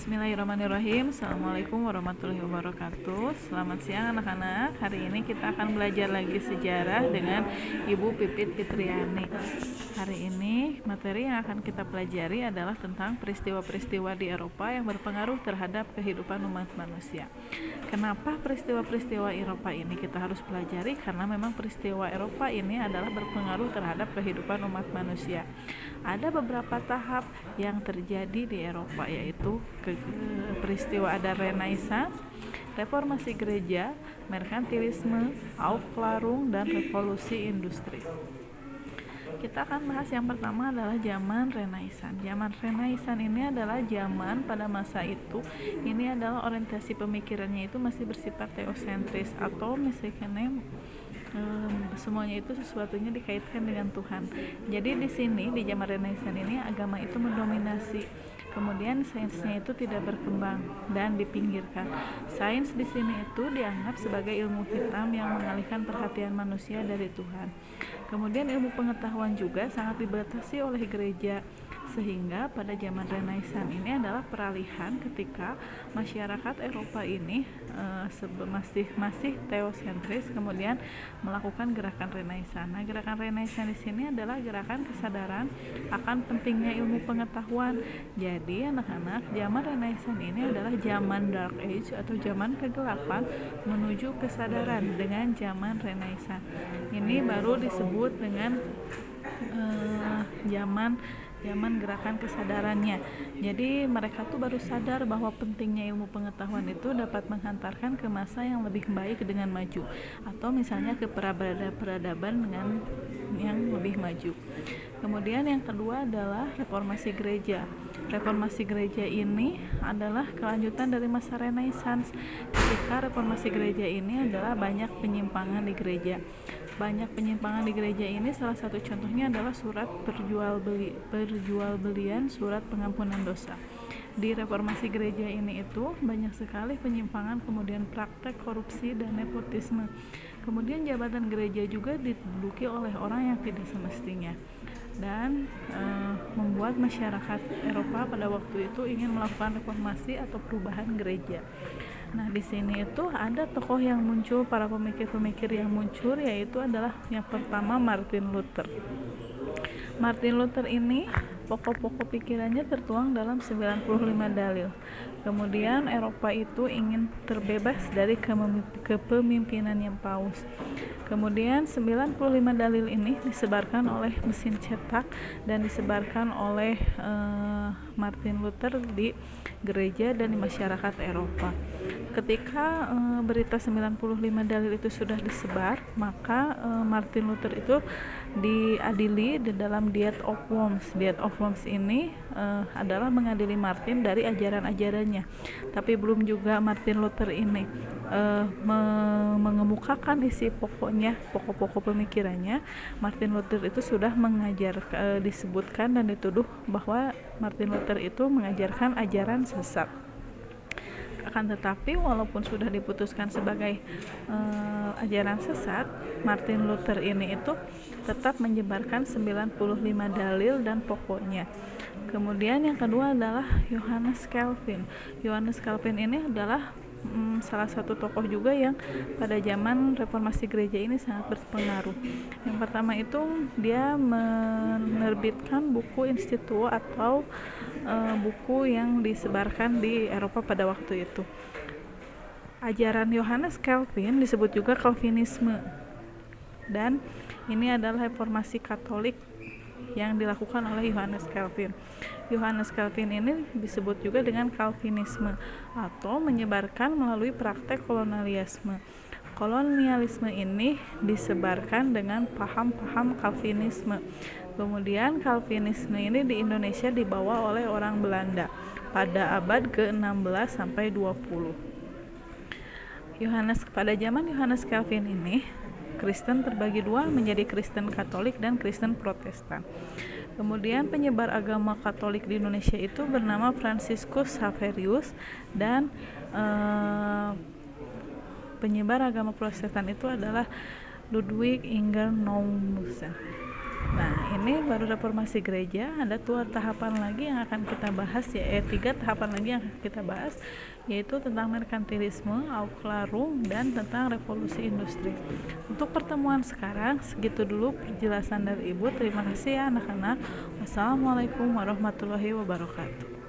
Bismillahirrahmanirrahim. Assalamualaikum warahmatullahi wabarakatuh. Selamat siang anak-anak. Hari ini kita akan belajar lagi sejarah dengan Ibu Pipit Fitriani. Hari ini materi yang akan kita pelajari adalah tentang peristiwa-peristiwa di Eropa yang berpengaruh terhadap kehidupan umat manusia. Kenapa peristiwa-peristiwa Eropa ini kita harus pelajari? Karena memang peristiwa Eropa ini adalah berpengaruh terhadap kehidupan umat manusia. Ada beberapa tahap yang terjadi di Eropa, yaitu peristiwa ada Renaissance, reformasi gereja, merkantilisme, Aufklärung, dan revolusi industri. Kita akan bahas yang pertama adalah zaman Renaissance. Zaman Renaissance ini adalah zaman pada masa itu, ini adalah orientasi pemikirannya itu masih bersifat teosentris atau misalnya semuanya itu sesuatunya dikaitkan dengan Tuhan. Jadi di sini di zaman Renaissance ini agama itu mendominasi. Kemudian sainsnya itu tidak berkembang dan dipinggirkan. Sains di sini itu dianggap sebagai ilmu hitam yang mengalihkan perhatian manusia dari Tuhan. Kemudian ilmu pengetahuan juga sangat dibatasi oleh gereja, sehingga pada zaman Renaissance ini adalah peralihan ketika masyarakat Eropa ini masih teosentris, kemudian melakukan gerakan Renaissance. Nah, gerakan Renaissance di sini adalah gerakan kesadaran akan pentingnya ilmu pengetahuan. Jadi anak-anak, zaman Renaissance ini adalah zaman Dark Age atau zaman kegelapan menuju kesadaran dengan zaman Renaissance. Ini baru disebut dengan zaman gerakan kesadarannya. Jadi mereka tuh baru sadar bahwa pentingnya ilmu pengetahuan itu dapat menghantarkan ke masa yang lebih baik dengan maju, atau misalnya ke peradaban dengan yang lebih maju. Kemudian yang kedua adalah reformasi gereja. Reformasi gereja ini adalah kelanjutan dari masa Renaissance. Ketika reformasi gereja ini adalah banyak penyimpangan di gereja. Banyak penyimpangan di gereja ini salah satu contohnya adalah surat perjualbelian surat pengampunan dosa. Di reformasi gereja ini itu banyak sekali penyimpangan, kemudian praktek korupsi dan nepotisme. Kemudian jabatan gereja juga diduduki oleh orang yang tidak semestinya, dan membuat masyarakat Eropa pada waktu itu ingin melakukan reformasi atau perubahan gereja. Nah, di sini itu ada tokoh yang muncul, para pemikir-pemikir yang muncul, yaitu adalah yang pertama Martin Luther. Martin Luther ini pokok-pokok pikirannya tertuang dalam 95 dalil. Kemudian Eropa itu ingin terbebas dari kepemimpinan yang paus. Kemudian 95 dalil ini disebarkan oleh mesin cetak dan disebarkan oleh Martin Luther di gereja dan di masyarakat Eropa. Ketika berita 95 dalil itu sudah disebar, maka Martin Luther itu diadili di dalam Diet of Worms. Diet of Worms ini adalah mengadili Martin dari ajaran-ajarannya. Tapi belum juga Martin Luther ini mengemukakan isi pokok-pokok pemikirannya, Martin Luther itu sudah disebutkan dan dituduh bahwa Martin Luther itu mengajarkan ajaran sesat. Akan tetapi walaupun sudah diputuskan sebagai ajaran sesat, Martin Luther ini itu tetap menyebarkan 95 dalil dan pokoknya. Kemudian yang kedua adalah Johannes Calvin. Johannes Calvin ini adalah salah satu tokoh juga yang pada zaman reformasi gereja ini sangat berpengaruh. Yang pertama itu dia menerbitkan buku Instituo atau buku yang disebarkan di Eropa pada waktu itu. Ajaran Johannes Calvin disebut juga Calvinisme, dan ini adalah reformasi Katolik yang dilakukan oleh Johannes Calvin. Johannes Calvin ini disebut juga dengan Calvinisme atau menyebarkan melalui praktek kolonialisme. Kolonialisme ini disebarkan dengan paham-paham Calvinisme. Kemudian Calvinisme ini di Indonesia dibawa oleh orang Belanda pada abad ke-16 sampai 20. Pada zaman Johannes Calvin ini, Kristen terbagi dua menjadi Kristen Katolik dan Kristen Protestan. Kemudian penyebar agama Katolik di Indonesia itu bernama Franciscus Xaverius, dan penyebar agama Protestan itu adalah Ludwig Ingger Naumusen. Nah, ini baru reformasi gereja, ada 2 tahapan lagi yang akan kita bahas, ya 3 tahapan lagi yang akan kita bahas, yaitu tentang merkantilisme, auklarum, dan tentang revolusi industri. Untuk pertemuan sekarang segitu dulu penjelasan dari Ibu. Terima kasih ya anak-anak. Wassalamualaikum warahmatullahi wabarakatuh.